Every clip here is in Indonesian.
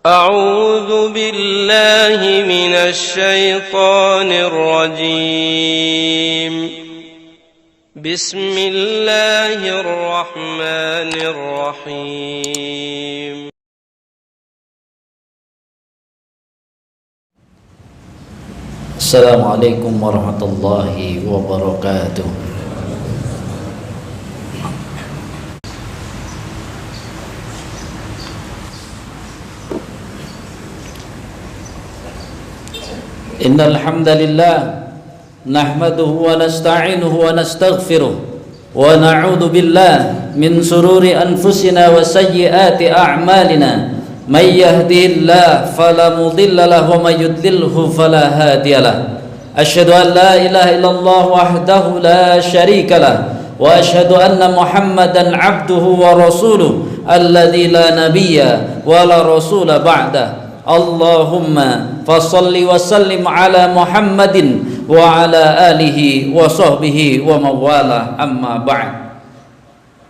أعوذ بالله من الشيطان الرجيم بسم الله الرحمن الرحيم Assalamualaikum warahmatullahi wabarakatuh. Innal hamdalillah nahmaduhu wa nasta'inuhu wa nastaghfiruh wa na'udzu billahi min sururi anfusina wa sayyiati a'malina. May yahdihillahu fala mudilla lahu wa may yudlilhu fala hadiya lahu. Asyhadu an la ilaha illallah wahdahu la syarika lahu wa asyhadu anna Muhammadan 'abduhu wa rasuluhu alladzi la nabiyya wa la rasula ba'da. Allahumma fassalli wa sallim ala Muhammadin wa ala alihi wa sahbihi wa mawala amma ba'd.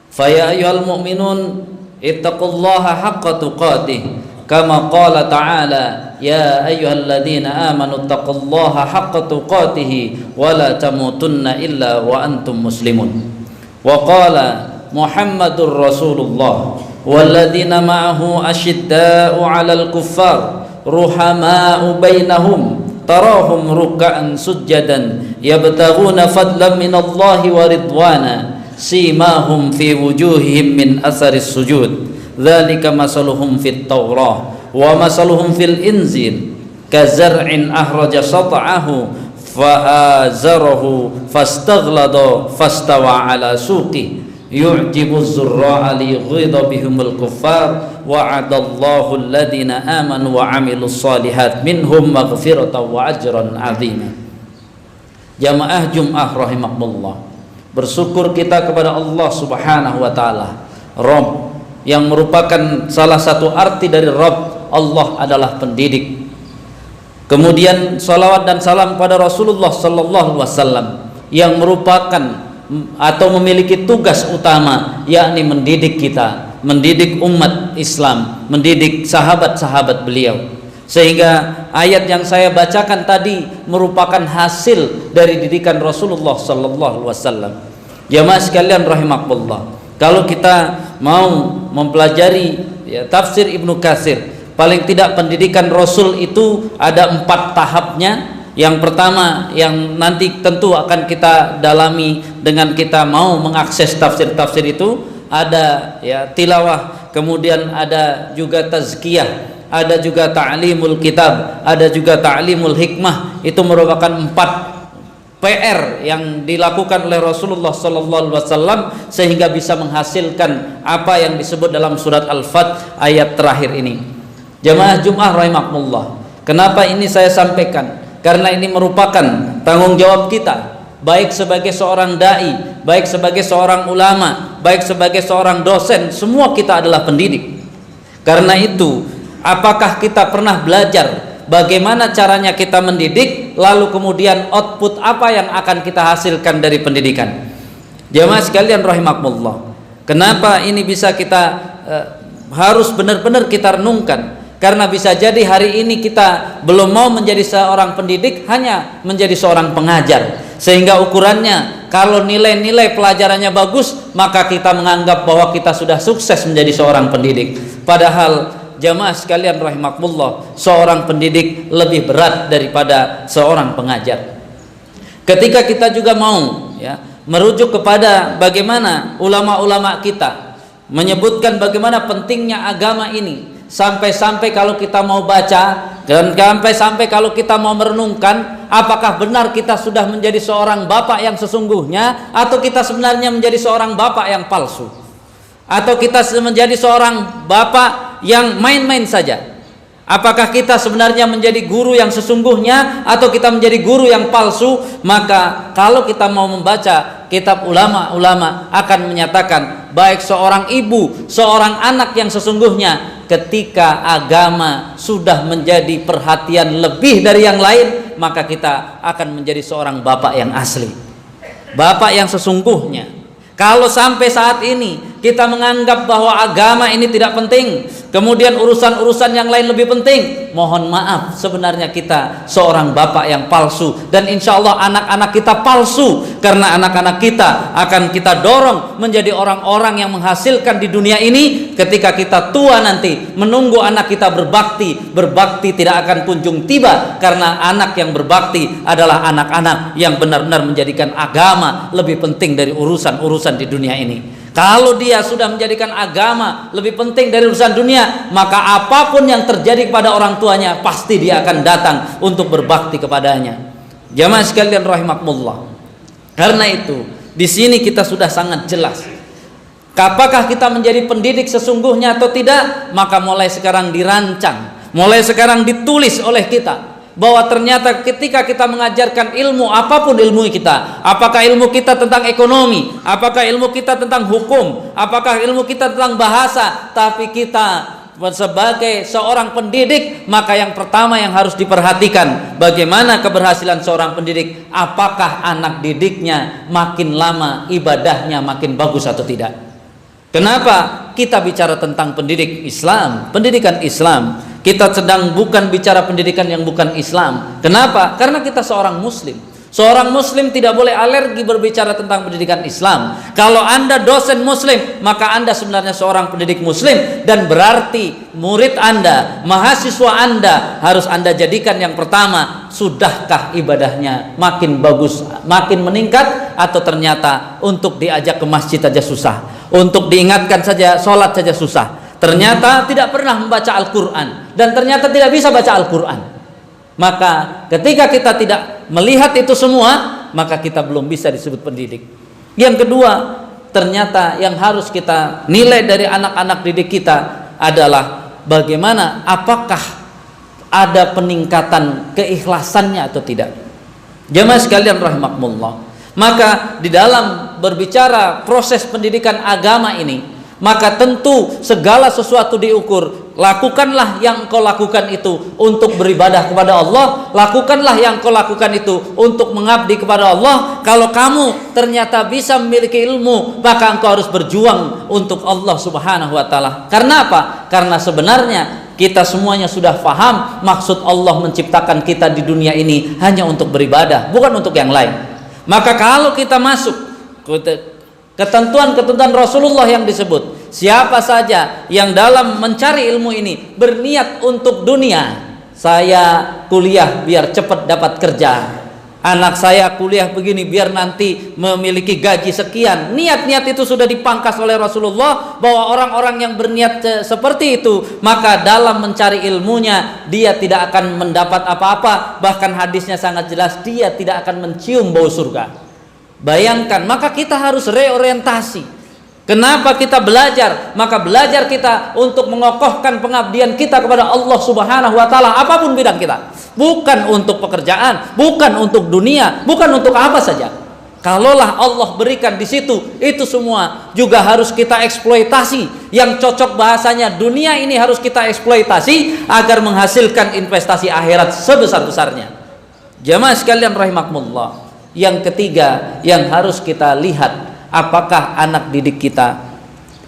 Fa ya ayyuhal mu'minun ittaqullaha haqqa tuqatih kama qala ta'ala ya ayyuhalladzina amanu ittaqullaha haqqa tuqatih wa la tamutunna illa wa antum muslimun. Wa qala Muhammadur Rasulullah walladzina ma'ahu asyidda'u 'alal kuffar ruhama'u bainahum tarahum ruk'an sujjadan yabtaghuna fadlan minallahi wa ridwana simahum fi wujuhihim min atharis sujud dzalika masaluhum fit taurah wa masaluhum fil inzil kazar'in ahraja sat'ahu fa'azarahu fastaghlada fastawa ala suqi yu'jibu az-zurra'a liyughidha bihimul kuffar wa'adallahu alladhina amanu wa 'amilus shalihat minhum maghfiratan wa ajran 'azima. Jamaah Jumat rahimakumullah, bersyukur kita kepada Allah Subhanahu wa taala, Rabb, yang merupakan salah satu arti dari Rabb, Allah adalah pendidik. Kemudian salawat dan salam pada Rasulullah sallallahu alaihi wasallam yang merupakan atau memiliki tugas utama, yakni mendidik kita, mendidik umat Islam, mendidik sahabat-sahabat beliau. Sehingga ayat yang saya bacakan tadi merupakan hasil dari didikan Rasulullah sallallahu alaihi wasallam. Jamaah sekalian rahimakumullah, kalau kita mau mempelajari tafsir Ibnu Katsir, paling tidak pendidikan Rasul itu ada 4 tahapnya. Yang pertama yang nanti tentu akan kita dalami dengan kita mau mengakses tafsir-tafsir itu, ada tilawah, kemudian ada juga tazkiyah, ada juga ta'limul kitab, ada juga ta'limul hikmah. Itu merupakan 4 PR yang dilakukan oleh Rasulullah sallallahu alaihi wasallam sehingga bisa menghasilkan apa yang disebut dalam surat Al-Fat ayat terakhir ini. Jamaah Jumat rahimakumullah, kenapa ini saya sampaikan? Karena ini merupakan tanggung jawab kita, baik sebagai seorang dai, baik sebagai seorang ulama, baik sebagai seorang dosen, semua kita adalah pendidik. Karena itu, apakah kita pernah belajar bagaimana caranya kita mendidik, lalu kemudian output apa yang akan kita hasilkan dari pendidikan? Jamaah sekalian rahimakumullah, kenapa ini bisa kita harus benar-benar kita renungkan? Karena bisa jadi hari ini kita belum mau menjadi seorang pendidik, hanya menjadi seorang pengajar, sehingga ukurannya kalau nilai-nilai pelajarannya bagus maka kita menganggap bahwa kita sudah sukses menjadi seorang pendidik. Padahal jamaah sekalian rahimakumullah, seorang pendidik lebih berat daripada seorang pengajar. Ketika kita juga mau merujuk kepada bagaimana ulama-ulama kita menyebutkan bagaimana pentingnya agama ini, sampai-sampai kalau kita mau baca dan sampai-sampai kalau kita mau merenungkan, apakah benar kita sudah menjadi seorang bapak yang sesungguhnya, atau kita sebenarnya menjadi seorang bapak yang palsu, atau kita menjadi seorang bapak yang main-main saja? Apakah kita sebenarnya menjadi guru yang sesungguhnya atau kita menjadi guru yang palsu? Maka kalau kita mau membaca kitab ulama-ulama akan menyatakan, baik seorang ibu, seorang anak yang sesungguhnya, ketika agama sudah menjadi perhatian lebih dari yang lain, maka kita akan menjadi seorang bapak yang asli, bapak yang sesungguhnya. Kalau sampai saat ini kita menganggap bahwa agama ini tidak penting, kemudian urusan-urusan yang lain lebih penting, mohon maaf, sebenarnya kita seorang bapak yang palsu, dan insya Allah anak-anak kita palsu, karena anak-anak kita akan kita dorong menjadi orang-orang yang menghasilkan di dunia ini. Ketika kita tua nanti, menunggu anak kita berbakti tidak akan kunjung tiba, karena anak yang berbakti adalah anak-anak yang benar-benar menjadikan agama lebih penting dari urusan-urusan di dunia ini. Kalau dia sudah menjadikan agama lebih penting dari urusan dunia, maka apapun yang terjadi kepada orang tuanya, pasti dia akan datang untuk berbakti kepadanya. Jamaah sekalian rahimakumullah. Karena itu, di sini kita sudah sangat jelas. Apakah kita menjadi pendidik sesungguhnya atau tidak? Maka mulai sekarang dirancang, mulai sekarang ditulis oleh kita, bahwa ternyata ketika kita mengajarkan ilmu, apapun ilmu kita, apakah ilmu kita tentang ekonomi, apakah ilmu kita tentang hukum, apakah ilmu kita tentang bahasa, tapi kita sebagai seorang pendidik, maka yang pertama yang harus diperhatikan, bagaimana keberhasilan seorang pendidik, apakah anak didiknya makin lama ibadahnya makin bagus atau tidak. Kenapa kita bicara tentang pendidik Islam, pendidikan Islam? Kita sedang bukan bicara pendidikan yang bukan Islam. Kenapa? Karena kita seorang muslim. Seorang muslim tidak boleh alergi berbicara tentang pendidikan Islam. Kalau Anda dosen muslim, maka Anda sebenarnya seorang pendidik muslim, dan berarti murid Anda, mahasiswa Anda harus Anda jadikan yang pertama, sudahkah ibadahnya makin bagus, makin meningkat, atau ternyata untuk diajak ke masjid saja susah, untuk diingatkan saja sholat saja susah, ternyata tidak pernah membaca Al-Quran, dan ternyata tidak bisa baca Al-Quran. Maka ketika kita tidak melihat itu semua, maka kita belum bisa disebut pendidik. Yang kedua, ternyata yang harus kita nilai dari anak-anak didik kita adalah bagaimana, apakah ada peningkatan keikhlasannya atau tidak. Jamaah sekalian rahimakumullah. Maka di dalam berbicara proses pendidikan agama ini, maka tentu segala sesuatu diukur. Lakukanlah yang kau lakukan itu untuk beribadah kepada Allah, lakukanlah yang kau lakukan itu untuk mengabdi kepada Allah. Kalau kamu ternyata bisa memiliki ilmu, maka engkau harus berjuang untuk Allah Subhanahu wa taala. Karena apa? Karena sebenarnya kita semuanya sudah paham maksud Allah menciptakan kita di dunia ini hanya untuk beribadah, bukan untuk yang lain. Maka kalau kita masuk ketentuan-ketentuan Rasulullah yang disebut, siapa saja yang dalam mencari ilmu ini berniat untuk dunia, saya kuliah biar cepat dapat kerja, anak saya kuliah begini biar nanti memiliki gaji sekian, niat-niat itu sudah dipangkas oleh Rasulullah, bahwa orang-orang yang berniat seperti itu, maka dalam mencari ilmunya dia tidak akan mendapat apa-apa. Bahkan hadisnya sangat jelas, dia tidak akan mencium bau surga. Bayangkan, maka kita harus reorientasi. Kenapa kita belajar? Maka belajar kita untuk mengokohkan pengabdian kita kepada Allah Subhanahu wa taala, apapun bidang kita. Bukan untuk pekerjaan, bukan untuk dunia, bukan untuk apa saja. Kalaulah Allah berikan di situ, itu semua juga harus kita eksploitasi. Yang cocok bahasanya, dunia ini harus kita eksploitasi agar menghasilkan investasi akhirat sebesar-besarnya. Jamaah sekalian rahimakumullah. Yang ketiga yang harus kita lihat, apakah anak didik kita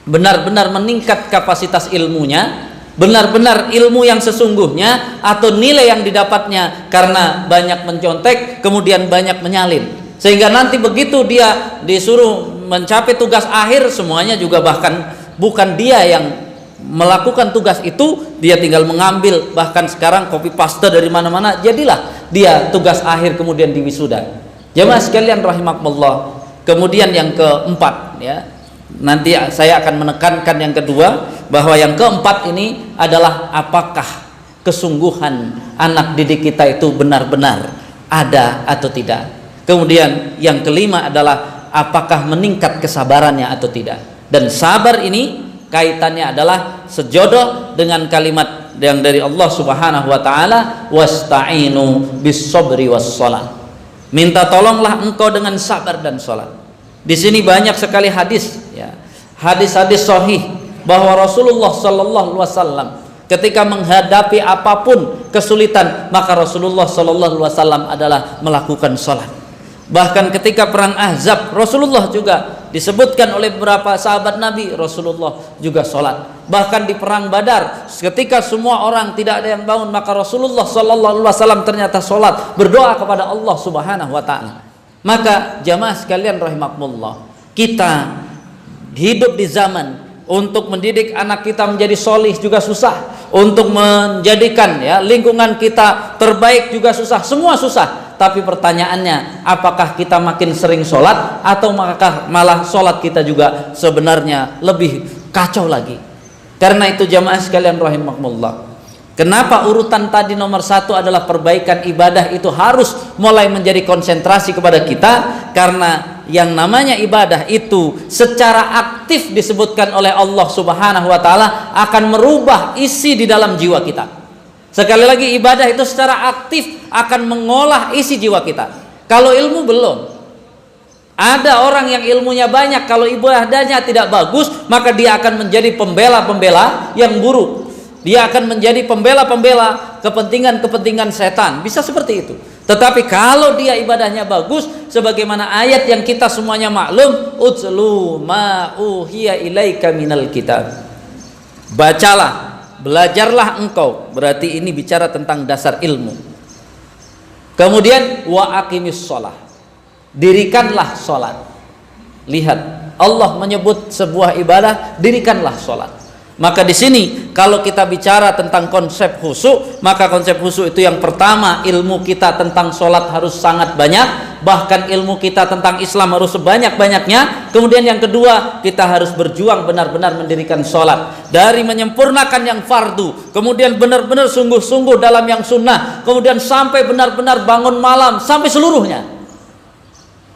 benar-benar meningkat kapasitas ilmunya, benar-benar ilmu yang sesungguhnya, atau nilai yang didapatnya karena banyak mencontek kemudian banyak menyalin, sehingga nanti begitu dia disuruh mencapai tugas akhir, semuanya juga bahkan bukan dia yang melakukan tugas itu, dia tinggal mengambil, bahkan sekarang copy paste dari mana-mana, jadilah dia tugas akhir kemudian diwisuda. Jamaah sekalian rahimakumullah. Kemudian yang keempat, ya, nanti saya akan menekankan yang kedua, bahwa yang keempat ini adalah apakah kesungguhan anak didik kita itu benar-benar ada atau tidak. Kemudian yang kelima adalah apakah meningkat kesabarannya atau tidak. Dan sabar ini kaitannya adalah sejodoh dengan kalimat yang dari Allah Subhanahu wa taala, wasta'inu bis-sabri was-shalah. Minta tolonglah engkau dengan sabar dan sholat. Di sini banyak sekali hadis, ya, hadis-hadis sahih bahwa Rasulullah Sallallahu Alaihi Wasallam ketika menghadapi apapun kesulitan, maka Rasulullah Sallallahu Alaihi Wasallam adalah melakukan sholat. Bahkan ketika perang Ahzab, Rasulullah juga disebutkan oleh beberapa sahabat Nabi, Rasulullah juga sholat. Bahkan di perang Badar, ketika semua orang tidak ada yang bangun, maka Rasulullah Sallallahu Alaihi Wasallam ternyata sholat, berdoa kepada Allah Subhanahu Wa Taala. Maka jamaah sekalian rahimakumullah, kita hidup di zaman untuk mendidik anak kita menjadi solih juga susah, untuk menjadikan ya lingkungan kita terbaik juga susah, semua susah. Tapi pertanyaannya, apakah kita makin sering sholat atau malah sholat kita juga sebenarnya lebih kacau lagi? Karena itu jamaah sekalian rahimakumullah, kenapa urutan tadi nomor 1 adalah perbaikan ibadah itu harus mulai menjadi konsentrasi kepada kita? Karena yang namanya ibadah itu secara aktif disebutkan oleh Allah Subhanahu Wa Taala akan merubah isi di dalam jiwa kita. Sekali lagi, ibadah itu secara aktif akan mengolah isi jiwa kita. Kalau ilmu belum. Ada orang yang ilmunya banyak, kalau ibadahnya tidak bagus, maka dia akan menjadi pembela-pembela yang buruk. Dia akan menjadi pembela-pembela kepentingan-kepentingan setan. Bisa seperti itu. Tetapi kalau dia ibadahnya bagus, sebagaimana ayat yang kita semuanya maklum, utlu ma uhiya ilaika minal kitab. Bacalah, belajarlah engkau. Berarti ini bicara tentang dasar ilmu. Kemudian wa aqimis shalah, dirikanlah sholat. Lihat, Allah menyebut sebuah ibadah, dirikanlah sholat. Maka di sini kalau kita bicara tentang konsep khusyuk, maka konsep khusyuk itu yang pertama, ilmu kita tentang sholat harus sangat banyak, bahkan ilmu kita tentang Islam harus sebanyak-banyaknya. Kemudian yang kedua, kita harus berjuang benar-benar mendirikan sholat, dari menyempurnakan yang fardu, kemudian benar-benar sungguh-sungguh dalam yang sunnah, kemudian sampai benar-benar bangun malam sampai seluruhnya.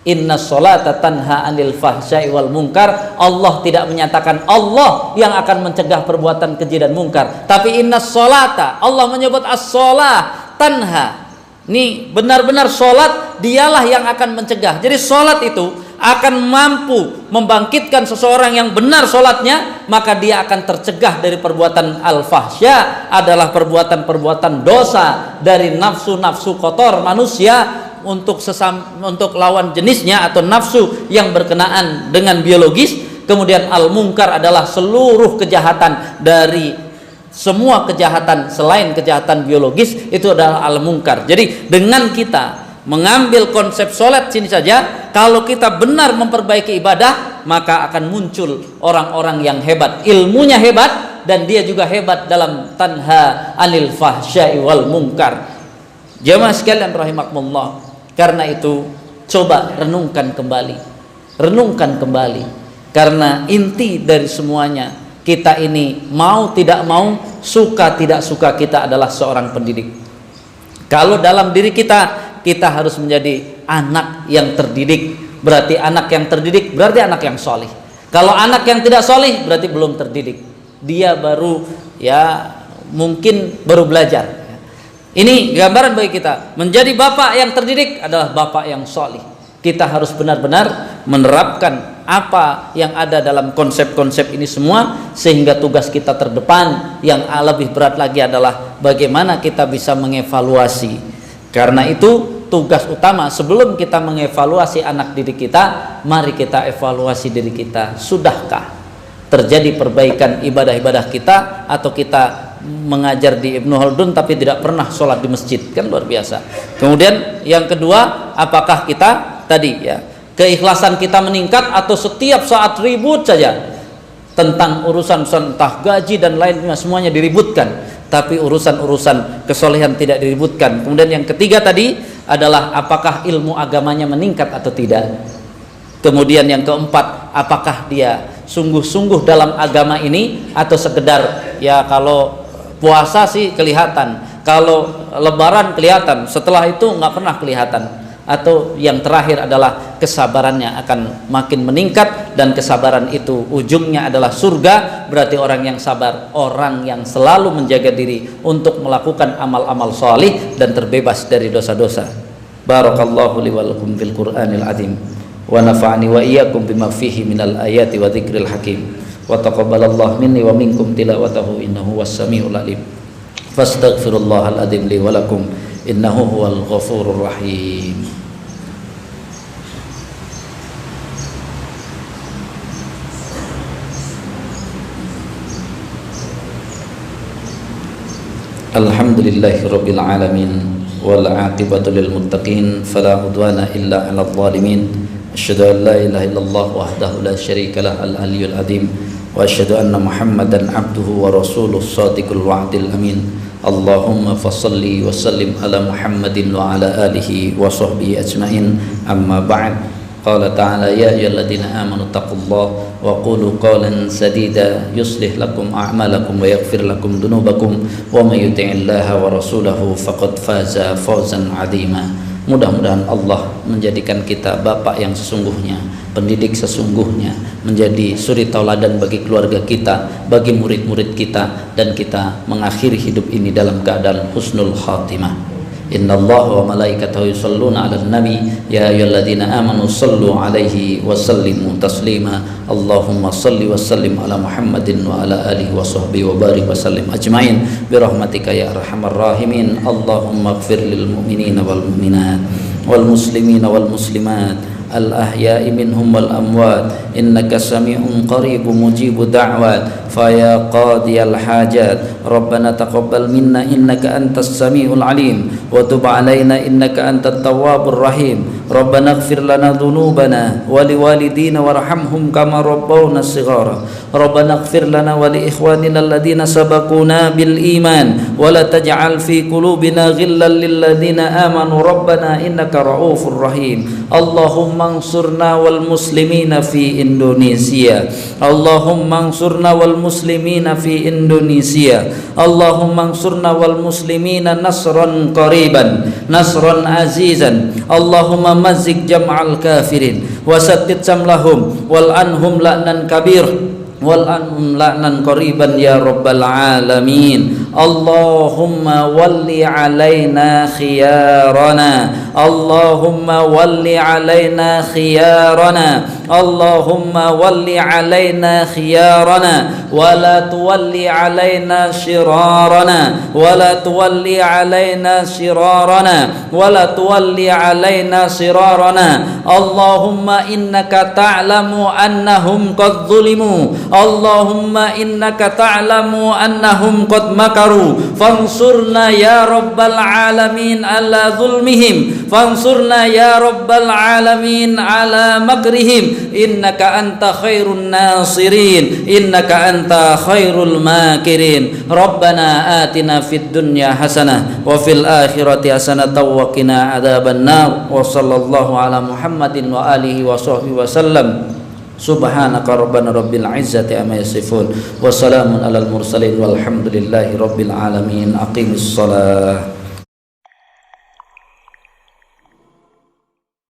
Inna sholata tanha anil fahsyai wal munkar. Allah tidak menyatakan Allah yang akan mencegah perbuatan keji dan mungkar, tapi inna sholata, Allah menyebut as-sholah tanha. Ini benar-benar sholat dialah yang akan mencegah. Jadi sholat itu akan mampu membangkitkan seseorang yang benar sholatnya, maka dia akan tercegah dari perbuatan al-fahsya, adalah perbuatan-perbuatan dosa dari nafsu-nafsu kotor manusia untuk lawan jenisnya atau nafsu yang berkenaan dengan biologis. Kemudian al-munkar adalah seluruh kejahatan, dari semua kejahatan selain kejahatan biologis itu adalah al-munkar. Jadi dengan kita mengambil konsep sholat sini saja, kalau kita benar memperbaiki ibadah, maka akan muncul orang-orang yang hebat, ilmunya hebat, dan dia juga hebat dalam tanha anil fahsyai wal munkar. Jamaah sekalian rahimakumullah, karena itu coba renungkan kembali, karena inti dari semuanya, kita ini mau tidak mau, suka tidak suka, kita adalah seorang pendidik. Kalau dalam diri kita harus menjadi anak yang terdidik, berarti anak yang terdidik berarti anak yang solih. Kalau anak yang tidak solih berarti belum terdidik, dia baru mungkin baru belajar. Ini gambaran bagi kita, menjadi bapak yang terdidik adalah bapak yang solih. Kita harus benar-benar menerapkan apa yang ada dalam konsep-konsep ini semua, sehingga tugas kita terdepan yang lebih berat lagi adalah bagaimana kita bisa mengevaluasi. Karena itu tugas utama sebelum kita mengevaluasi anak didik kita, mari kita evaluasi diri kita. Sudahkah terjadi perbaikan ibadah-ibadah kita, atau kita mengajar di Ibnu Khaldun tapi tidak pernah sholat di masjid? Kan luar biasa. Kemudian yang kedua, apakah kita tadi keikhlasan kita meningkat, atau setiap saat ribut saja tentang urusan entah gaji dan lainnya, semuanya diributkan, tapi urusan-urusan kesolehan tidak diributkan. Kemudian yang ketiga tadi adalah apakah ilmu agamanya meningkat atau tidak. Kemudian yang keempat, apakah dia sungguh-sungguh dalam agama ini, atau sekedar kalau puasa sih kelihatan, kalau lebaran kelihatan, setelah itu nggak pernah kelihatan. Atau yang terakhir adalah kesabarannya akan makin meningkat, dan kesabaran itu ujungnya adalah surga. Berarti orang yang sabar, orang yang selalu menjaga diri untuk melakukan amal-amal sholih dan terbebas dari dosa-dosa. Barakallahu li wa lakum fil Qur'anil azim, wa nafa'ani wa iyyakum bima fihi minal ayati wa dzikril hakim, wa taqabbalallahu minni wa minkum tilawatahu innahu was-sami'ul alim. Fastaghfirullahal azim li wa lakum innahu huwal ghafurur rahim. Alhamdulillahirabbil alamin wal 'aqibatu lil muttaqin fala udwana illa 'alal zalimin. Asyhadu an la ilaha illallah wahdahu la syarikalah al-aliyyul azim wa asyhadu anna Muhammadan 'abduhu wa rasuluhu shadiqul wa'dil amin. Allahumma fassalli wa sallim ala Muhammadin wa ala alihi wa sahbihi ajmain. Amma ba'd. Qala ta'ala ya ayyuhalladzina amanu taqullaha wa qulu qawlan sadida yuslih lakum a'malakum wa yaghfir lakum dhunubakum wa may yuti'illaha wa rasulahu faqad faza fawzan 'azima. Mudah-mudahan Allah menjadikan kita bapak yang sesungguhnya, pendidik sesungguhnya, menjadi suri tauladan bagi keluarga kita, bagi murid-murid kita, dan kita mengakhiri hidup ini dalam keadaan husnul khatimah. Innallaha wa malaikatahu yusholluna 'alan nabi ya ayyuhalladzina amanu shallu 'alaihi wa sallimu taslima. Allahumma shalli wa sallim ala Muhammadin wa ala alihi wa sahbihi wa barik wa sallim ajmain bi rahmatika ya arhamar rahimin. Allahumma ighfir lil mu'minina wal mu'minat wal muslimina wal muslimat al-ahya'i minhum wal amwat innaka sami'un qaribun mujibud da'wat faya qadiyal hajat rabbana taqabbal minna innaka antas sami'ul alim wa tub 'alaina innaka antat tawwabur rahim rabbana ighfir lana dhunubana wa liwalidina warhamhum kama rabbawna shighara rabbana ighfir lana wa li ikhwanina alladhina sabaquna bil iman wa la taj'al fi qulubina ghillan lil ladzina amanu rabbana innaka ra'ufur rahim. Allahumma ansurna wal muslimina fi Indonesia. Allahumma ansurna wal muslimina fi Indonesia. Allahumma ansurna wal muslimina nasran qariban nasran azizan. Allahumma mazzik jam'al kafirin wa saddid samlahum wal anhum la'nan kabir wal anhum la'nan qariban ya rabbal alamin. Allahumma walli alaina khiyarana. Allahumma walli alaina khiyarana. Allahumma walli alaina khiyarana wa la tuwalli alaina shirarana wa la tuwalli alaina shirarana wa la tuwalli alaina shirarana. Allahumma innaka ta'lamu annahum qad zulimu. Allahumma innaka ta'lamu annahum qad makaru fansurna ya rabbal alamin ala zulmihim fansurna ya rabbal alamin ala makrihim innaka anta khairun nasirin innaka anta khairul makirin. Rabbana atina fid dunya hasanah wa fil akhirati hasanah wa qina adzaban nar. Wa sallallahu ala Muhammadin wa alihi wa sahbihi wa sallam. Subhanaka rabbana rabbil izzati amma yasifun wa salamun alal mursalin walhamdulillahi rabbil alamin. Aqimus shalah.